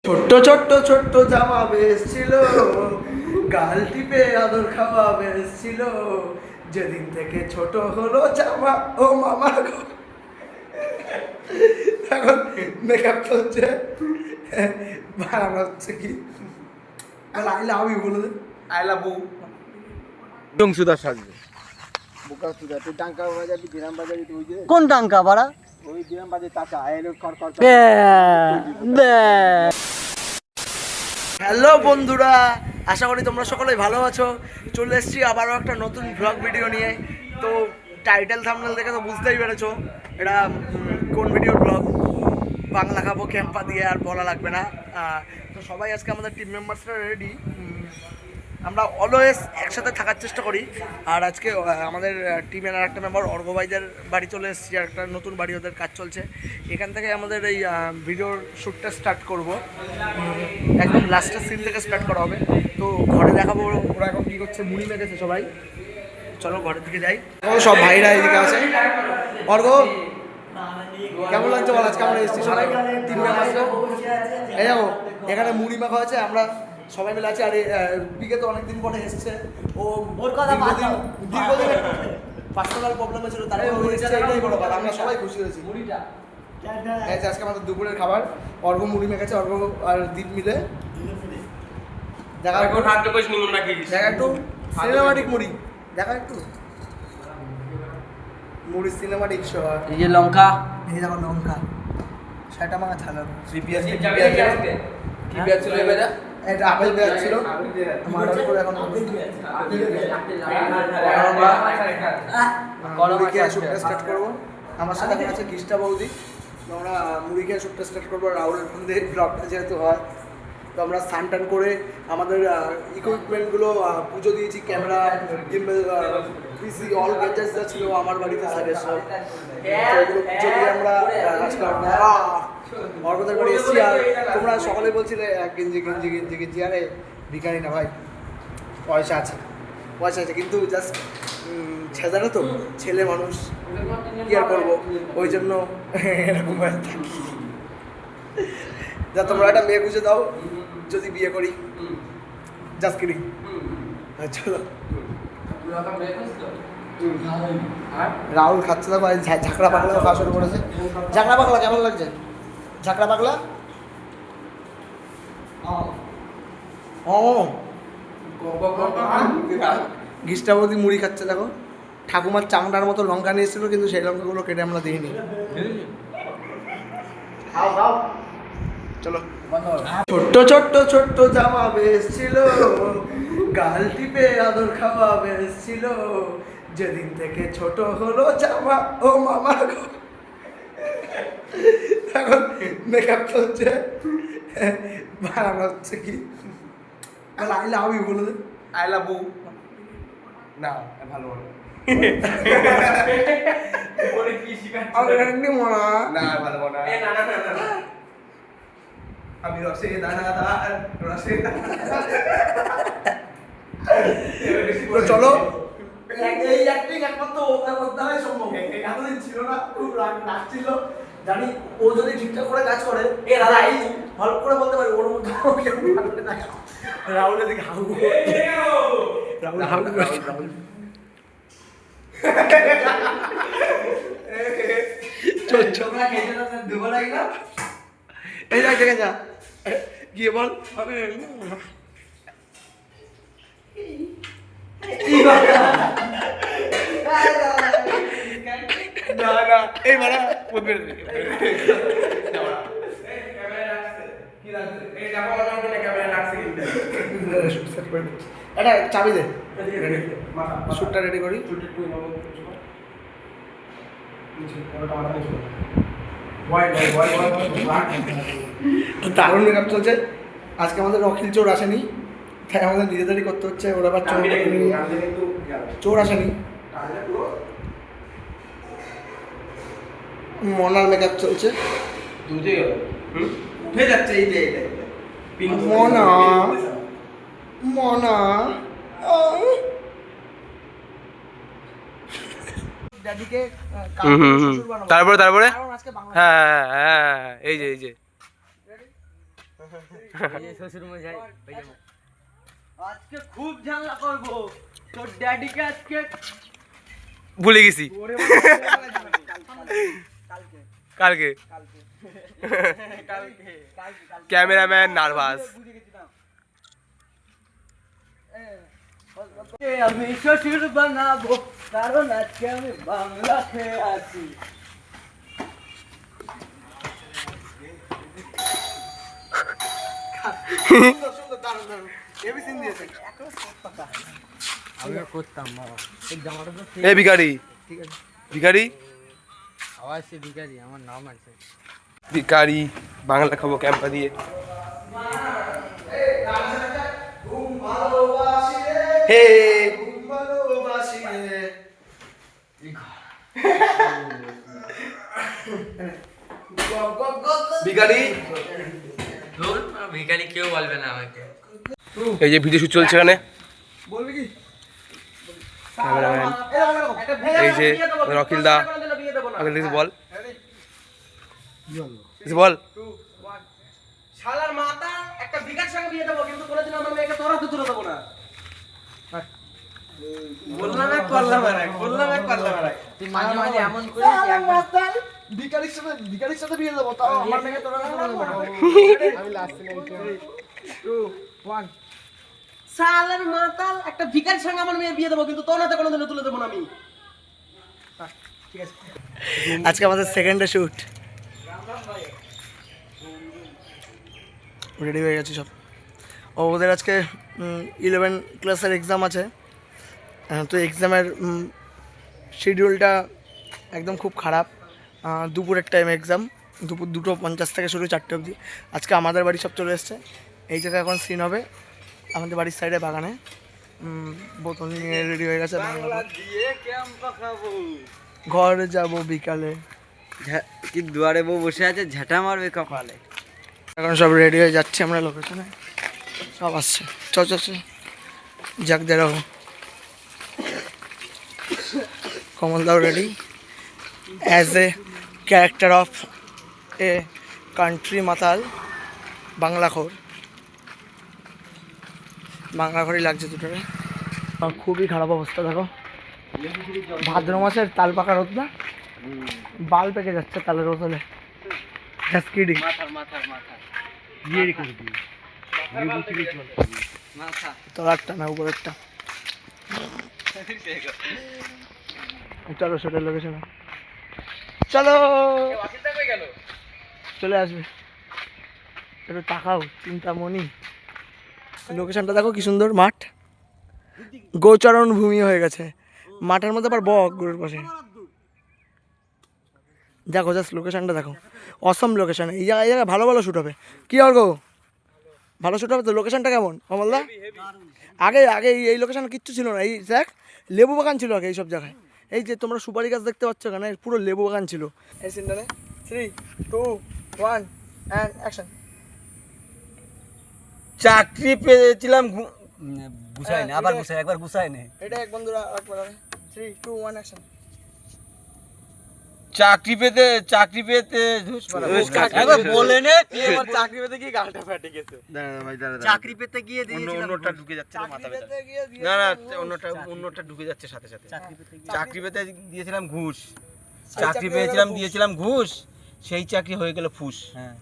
ছোট্ট ছোট্ট ছোট্ট জামা বেশ ছিল, গাল টিপে আদর খাওয়া বেশ ছিল, যেদিন থেকে ছোট হলো জামা ও মামা গো। এখন মেকআপ চলছে, বানানো হচ্ছে কি আই লাভ ইউ বলে দে, আই লাভ ইউ। সুদার সাজবে বোকা সুদা তুই টাঙ্কা বাজাবি, গ্রাম বাজাবি, তুই যে কোন টাঙ্কা পাড়া? ওই গ্রাম বাজে চাচা এলো কর কর। হ্যালো বন্ধুরা, আশা করি তোমরা সকলেই ভালো আছো। চলে এসেছি আবারও একটা নতুন ব্লগ ভিডিও নিয়ে। তো টাইটেল থাম্বনেল দেখে তো বুঝতেই পেরেছো এটা কোন ভিডিওর ব্লগ। বাংলা খাবো ক্যাম্পা দিয়ে আর বলা লাগবে না। তো সবাই আজকে আমাদের টিম মেম্বার্সরা রেডি, আমরা অলওয়েজ একসাথে থাকার চেষ্টা করি। আর আজকে আমাদের টিমের আর একটা মেম্বার অর্ঘ ভাইদের বাড়ি চলে এসেছি, আর একটা নতুন বাড়ি ওদের কাজ চলছে। এখান থেকে আমাদের এই ভিডিওর শ্যুটটা স্টার্ট করব, একদম লাস্টের সিন থেকে স্টার্ট করা হবে। তো ঘরে দেখাবো ওরা এখন কী করছে, মুড়ি মেরেছে সবাই। চলো ঘরের দিকে যাই। সব ভাইরা এদিকে আছে। অর্ঘ কেমন লাগছে বল? আজকে আমরা এসেছি সবাই টিম মেম্বার্সরা। এই যাবো এখানে মুড়ি মাখা হয়েছে, আমরা সবাই মিলে আছি। আর বিকে তো অনেকদিন পরে এসছে, ও ওর কথা দীর্ঘদিন পার্সোনাল প্রবলেম ছিল, তারপরে এটাই বড় কথা। আমরা সবাই খুশি হয়েছি। আজকে আমাদের দুপুরের খাবার অর্ঘ মুড়ি মেখেছে, অর্ঘ আর দীপ মিলে। দেখা একটু সিনেমাটিক মুড়ি, দেখা একটু মুড়ি সিনেমাটিক শহর। এই যে লঙ্কা, এই দেখো লঙ্কা, সেটা মাখা ছাড়া এটা আপেল পেঁয়াজ ছিল। এখন মুড়ি খেয়ে শুটটা স্টার্ট করবো। আমার সাথে এখন আছে কৃষ্ণা বৌদি। তো আমরা মুড়ি খেয়ে শুটটা স্টার্ট করবো। রাহুলের মধ্যে ব্লগটা যেহেতু হয়, তো আমরা স্নান টান করে আমাদের ইকুইপমেন্টগুলো পুজো দিয়েছি। ক্যামেরা, গিম্বেল, পিসি, অল গ্যাজেটস যা ছিল আমার বাড়িতে সাজের সব পুজো দিয়ে আমরা আজকে অর্ঘদের বাড়ি এসেছি। আর তোমরা সকলে বলছিলে গেঞ্জি গেঞ্জি গেঞ্জি গেঞ্জি, আরে ভিখারি না ভাই, পয়সা আছে পয়সা আছে, কিন্তু জাস্ট ছেদারা তো ছেলে মানুষ, কি আর করবো, ওই জন্য এরকম থাকি। যা তোমরা একটা মেয়ে খুঁজে দাও যদি বিয়ে করি, জাস্ট কিডিং। চলো রাহুল খাচ্ছে না ভাই, ঝাঁকড়া পাগলা খাওয়া শুরু করেছে। ঝাঁকড়া পাগলা কেমন লাগছে? ঝাঁকড়া পাগলা গিষ্টাবতী মুড়ি খাচ্ছে। দেখো ঠাকুমার চামড়ার মতো লঙ্কা নিয়ে এসেছিল, কিন্তু সেই লঙ্কাগুলো কেটে আমরা দিইনি। চলো। ছোট্ট ছোট্ট ছোট্ট জামা বেশ ছিল, গাল টিপে আদর খাওয়া বেশ ছিল, যেদিন থেকে ছোট হলো জামা ও মামা গো। এখন মেকআপ চলছে, বানানো হচ্ছে কি আই লাভ ইউ বলে দে, আই লাভ ইউ। না ভালো বলো আমি রসে দানাদার রসে। চলো, এই অ্যাক্টিং একমাত্র ওর দ্বারাই সম্ভব। এতদিন ছিল না, খুব রাগ ছিল জানি। ও যদি ঠিকঠাক করে কাজ করে, এ দাদা এই ভালো করে বলতে পারি, ওর মধ্যে রাহুলের দিকে হাউ রাহুল হাউ রাহুল এই যা যা গিয়ে বল এই মারা এটা চাবি দে, শ্যুটটা রেডি করি। দারুণ মেকআপ চলছে। আজকে আমাদের অখিল চোর আসেনি, তাই আমাদের নিজেদেরই করতে হচ্ছে। ওরা আবার চোর আসেনি। মনার মেকআপ চলছে। মনা মনা ড্যাডিকে তারপরে হ্যাঁ এই যে শ্বশুর মশাই আজকে খুব ঝামেলা করবো তোর ড্যাডিকে আজকে ভুলে গেছি কালকে ক্যামেরাম্যান নার্ভাস আমি শ্বশুর বানাবো কারণ আজকে আমি বাংলা খেয়ে আছি আমিও করতাম বাবা এই জামাটা তো এ ভিখারি ভিখারি আওয়াজ সে ভিখারি আমার নাম আছে ভিখারি বাংলা খাবো ক্যাম্পা দিয়ে হে ভিখারি ভিখারি কেউ বলবে না আমাকে এই যে ভিডিও শুট চলছে এখানে বলবি কি ক্যামেরাম্যান এই যে রকিল দা আগে কিছু বল কিছু বল শালার মাথা একটা বিকার সঙ্গে বিয়ে দেবো কিন্তু কোনোদিন আমার মেয়েকে তোরা তো তুলে দেবো না বললাম এক করলাম আর তুই মাঝে মাঝে এমন করিস একবার ভিকারির সাথে বিয়ে দেবো তাও আমার মেয়েকে তোরা তুলে দেবো না আমি লাস্টে 2 1 শালার মাতাল একটা ভিকারির সঙ্গে আমার মেয়ে বিয়ে দেবো কিন্তু তোর হাতে কোনোদিন তুলে দেবো না আমি ঠিক আছে আজকে আমাদের সেকেন্ড শুট রেডি হয়ে গেছে সব ওদের আজকে 11 ক্লাসের এক্সাম আছে তো এক্সামের শিডিউলটা একদম খুব খারাপ দুপুরের টাইম এক্সাম দুপুর 2:50 থেকে শুরু 4টে অবধি আজকে আমাদের বাড়ি সব চলে এসছে এই জায়গায় এখন সিন হবে আমাদের বাড়ির সাইডে বাগানে বোতল নিয়ে রেডি হয়ে গেছে ঘরে যাব বিকালে কি দুয়ারে বউ বসে আছে ঝাঁটা মারবে কপালে এখন সব রেডি হয়ে যাচ্ছে আমরা লোকেশনে সব আসছে চ যাক দেরাও কমল দাও ready as a character of a country মাতাল বাংলাখোর বাংলাখোরই লাগছে দুটোরে খুবই খারাপ অবস্থা দেখো ভাদ্র মাসের তাল পাকা রোদ না বাল পেকে যাচ্ছে তালের রোদ হলে তলারটা না উপরেরটা চলো সেটা লোকেশনে চলো চলে আসবে একটু তাকাও চিন্তামণি লোকেশনটা দেখো কি সুন্দর মাঠ গোচরণ ভূমি হয়ে গেছে মাঠের মধ্যে আবার বক গরুর পাশে দেখো জাস্ট লোকেশনটা দেখো অসম লোকেশন এই জায়গায় ভালো ভালো শ্যুট হবে কি আর গো ভালো শ্যুট হবে তো লোকেশনটা কেমন কমলদা আগে আগে এই লোকেশন কিচ্ছু ছিল না এই দেখ লেবু বাগান ছিল আগে এইসব জায়গায় এই যে তোমরা সুপারি গাছ দেখতে পাচ্ছ এখানে পুরো লেবু বাগান ছিল এই সিনটানে 3 2 1 অ্যান্ড অ্যাকশন চাকরি পেয়েছিলাম গুছাই না আবার গুছাই একবার গুছাই নে এটা এক বন্ধুরা একবার 3 2 1 অ্যাকশন চাকরি পেতে একবার বলে নে এবার চাকরি পেতে গিয়ে গালটা ফেটে গেছে চাকরি পেতে গিয়ে দিয়েছিলাম অন্যটা ঢুকে যাচ্ছে মাথা ব্যথা না না অন্যটা ঢুকে যাচ্ছে সাথে সাথে চাকরি পেতে দিয়েছিলাম ঘুষ চাকরি পেয়েছিলাম দিয়েছিলাম ঘুষ সেই চাকরি হয়ে গেল ফুস হ্যাঁ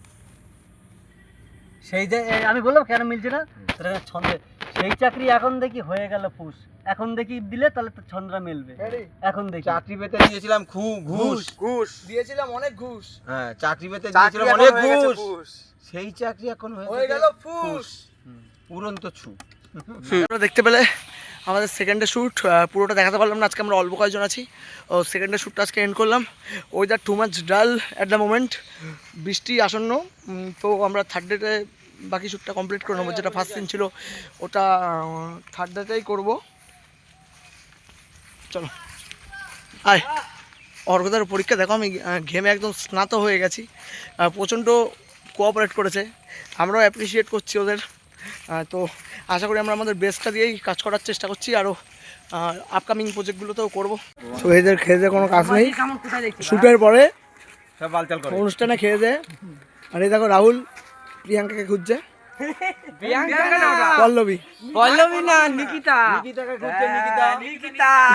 সেই যে আমি বললাম কেন মিলছে না ছন্দে সেই চাকরি এখন দেখি হয়ে গেল ফুস এখন দেখি দিলে তাহলে তো ছন্দরা মিলবে এখন দেখি চাকরি পেতে দিয়েছিলাম ঘুষ ঘুষ দিয়েছিলাম অনেক ঘুষ হ্যাঁ চাকরি পেতে দিয়েছিলাম অনেক ঘুষ সেই চাকরি এখন হয়ে গেল ফুস উড়ন্ত ছু আপনারা দেখতে পেলে আমাদের সেকেন্ডে শ্যুট পুরোটা দেখাতে পারলাম না আজকে আমরা অল্প কয়েকজন আছি ও সেকেন্ডে শ্যুটটা আজকে এন্ড করলাম ওয়েদার টু মাচ ডাল অ্যাট দ্য মোমেন্ট বৃষ্টি আসন্ন তো আমরা থার্ড ডেতে বাকি শ্যুটটা কমপ্লিট করে নেবো যেটা ফার্স্ট সিন ছিল ওটা থার্ড ডেতেই করবো চলো আয় অর্ঘদার পরীক্ষা দেখো আমি ঘেমে একদম স্নাত হয়ে গেছি প্রচণ্ড কোঅপারেট করেছে আমরাও অ্যাপ্রিসিয়েট করছি ওদের তো আশা করি আমরা আমাদের বেস্টটা দিয়েই কাজ করার চেষ্টা করছি আরও আপকামিং প্রজেক্টগুলোতেও করবো তো এদের খেয়ে কোনো কাজ নেই শ্যুটের পরে সব বালচাল করে অনুষ্ঠানে খেয়ে দেয় আর এই দেখো রাহুল প্রিয়াঙ্কাকে খুঁজছে। পল্লবী না নিকিতা।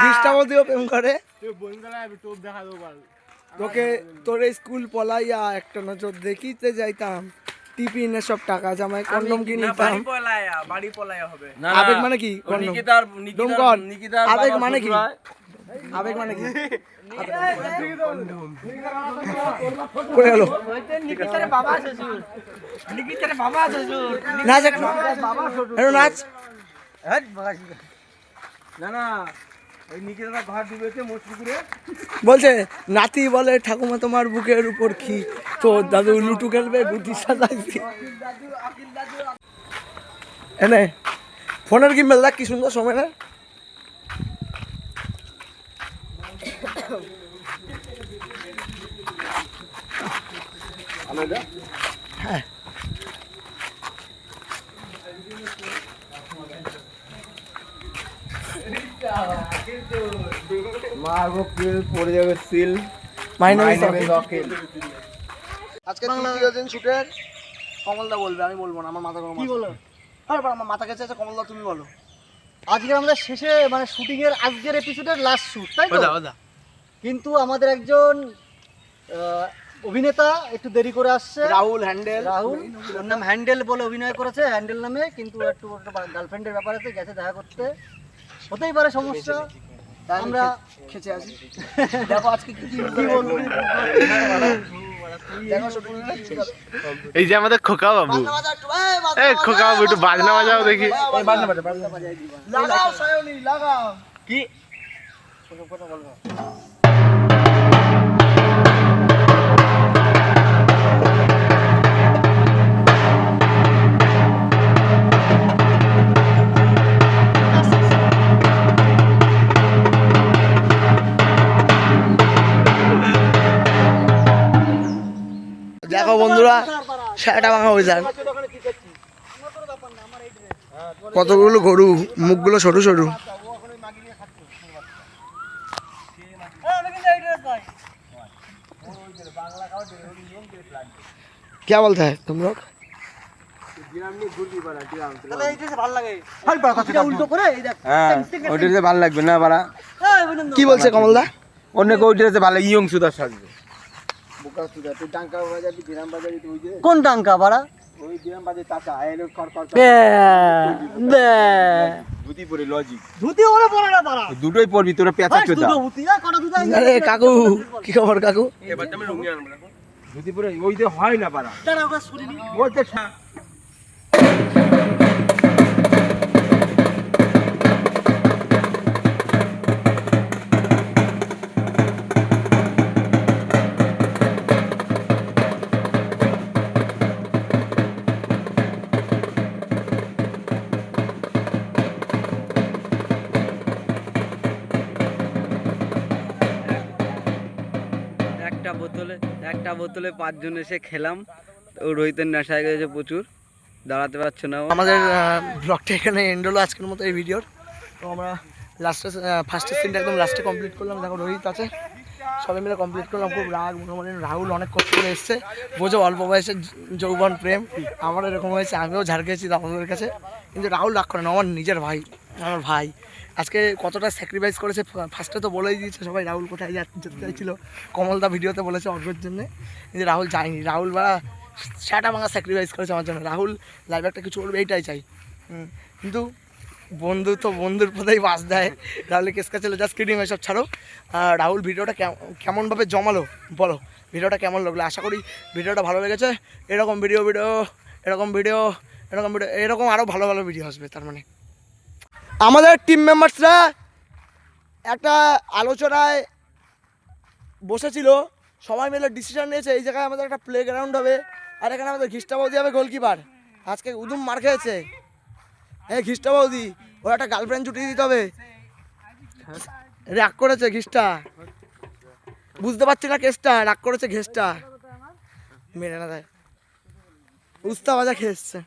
দৃষ্টাবতীও প্রেম করে। তোকে তোর স্কুল পলাইয়া একটা নজর দেখিতে যাইতাম, টিফিন সব টাকা জমায় কন্ডম কিনে নিতাম। আবেগ মানে কি? কন্ডম। ডোমকন। আবেগ মানে কি? আবেগ মানে কি? করে গেল নাচ একটু, নাচ। বলছে নাতি বলে ঠাকুমা তোমার বুকের উপর কি, তো দাদু লুটু খেলবে গুটি সাজাইছি। এনে ফোনের কি মেলা কি সুন্দর সময় না? হ্যাঁ পড়ে যাবে সিল। আজকে তৃতীয় দিন শুটের। কমলদা বলবে, আমি বলবো না, আমার মাথা গরম। কি বলো? আমার মাথা গেছে। কমলদা তুমি বলো। আজকে আমাদের শেষে মানে শুটিং এর আজকের এপিসোডের লাস্ট শুট, তাই তো? কিন্তু আমাদের একজন অভিনেতা একটু দেরি করে আসছে, রাহুল হ্যান্ডেল। রাহুল, ওর নাম হ্যান্ডেল বলে অভিনয় করেছে, হ্যান্ডেল নামে, কিন্তু একটু গার্লফ্রেন্ডের ব্যাপার আছে, গেছে দেখা করতে, হতেই পারে সমস্যা। আমরা খেচে আছি। দেখো আজকে কি বলবো, এই যে আমাদের খোকা বাবু, খোকা বাবু একটু বাজনা বাজাও দেখি। লাগাও সায়নী, লাগাও। কি দেখো বন্ধুরা, সেটা ভাঙা হয়ে যায়। কতগুলো গরু, মুখগুলো ছোট ছোট। क्या बोलता है तुम लोग? ভালো লাগবে না বাড়া? কি বলছে কমলদা? অন্য কৌটিতে ভালো ইয়ং সুদার সাজবে। কোন টাঙ্কা বাড়া? ধুতি ওরে পরে না বাড়া, দুটোই পড়বি তোরা, পেঁচা চোদা। দুটো ধুতি, কটা ধুতি? আরে কাকু, কি খবর কাকু? ধুতি পরে ওই যে হয় না পারা দাঁড়া ওটা শুনিনি। বলতে। একটা বোতলে 5 জন এসে খেলাম। ও রোহিতের নেশা হয়ে গেছে প্রচুর, দাঁড়াতে পারছে না। আমাদের ব্লগটা এখানে এন্ড হলো আজকের মতো এই ভিডিওর। তো আমরা লাস্টে ফার্স্টের সিনটা একদম লাস্টে কমপ্লিট করলাম। দেখো রোহিত আছে, সবাই মিলে কমপ্লিট করলাম। খুব রাগ মনে, রাহুল অনেক কষ্ট করে এসছে, বোঝো অল্প বয়সে যৌবন প্রেম। আমার এরকম হয়েছে, আমিও ঝাড় খেয়েছি রাহুলের কাছে, কিন্তু রাহুল রাগ করে না, আমার নিজের ভাই, আমার ভাই। আজকে কতটা স্যাক্রিফাইস করেছে, ফার্স্টে তো বলেই দিয়েছে সবাই রাহুল কোথায় যেতে চাইছিল। কমলদা ভিডিওতে বলেছে অর্ঘ্যের জন্যে, কিন্তু রাহুল যায়নি। রাহুল বাড়া সেটা ভাঙা স্যাক্রিফাইস করেছে আমার জন্য। রাহুল লাইভে একটা কিছু করবে এইটাই চাই। কিন্তু বন্ধু তো বন্ধুর পথেই বাস দেয়। রাহুলের কেসকা ছিল, জাস্ট কিডিং, এসব ছাড়ো। রাহুল ভিডিওটা কেমনভাবে জমালো বলো, ভিডিওটা কেমন লাগলো? আশা করি ভিডিওটা ভালো লেগেছে। এরকম এরকম আরও ভালো ভালো ভিডিও আসবে। তার মানে আমাদের টিম মেম্বার্সরা একটা আলোচনায় বসেছিল, সবাই মিলে ডিসিশন নিয়েছে এই জায়গায় আমাদের একটা প্লে গ্রাউন্ড হবে, আর এখানে আমাদের ঘিষ্টা বৌদি হবে গোলকিপার। আজকে উদুম মার খেয়েছে, হ্যাঁ ঘিষ্টা বৌদি, ওর একটা গার্লফ্রেন্ড জুটিয়ে দিতে হবে। রাগ করেছে ঘিষ্টা, বুঝতে পারছি না কেসটা, রাগ করেছে ঘেসটা, মেরে না দেয়, উস্তা ভাজা খেয়েছে।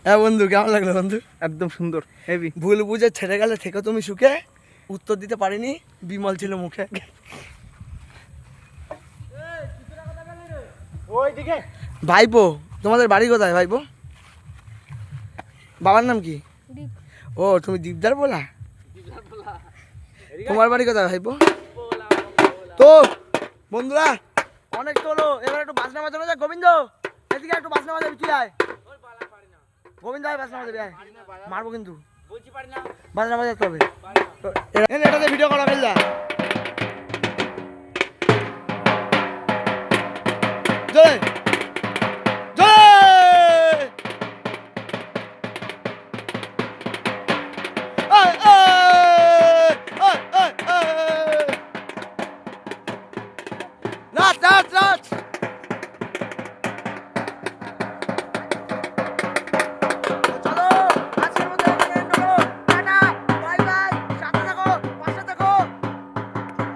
হ্যাঁ বন্ধু, কেমন লাগলো বন্ধু? একদম সুন্দর, হেভি। ভুল বুঝে ছেড়ে গেলে থেকে তুমি সুখে, উত্তর দিতে পারিনি, বিমল ছিল মুখে। ভাইপো, তোমাদের বাড়ি কোথায় ভাইপো? বাবার নাম কি? ও তুমি দীপদার বলা? তোমার বাড়ি কোথায় ভাইপো? তো বন্ধুরা অনেক তো হলো, এবার একটু বাসনা বাজানো যায়। গোবিন্দ এদিকে একটু বাসনা বাজাবি, তুই আয়। গোবিন্দ আয়, বাসনা বাজাবি আয়, মারবো কিন্তু বাসনা বাজাতে হবে। এটাতে ভিডিও করা ফেললা।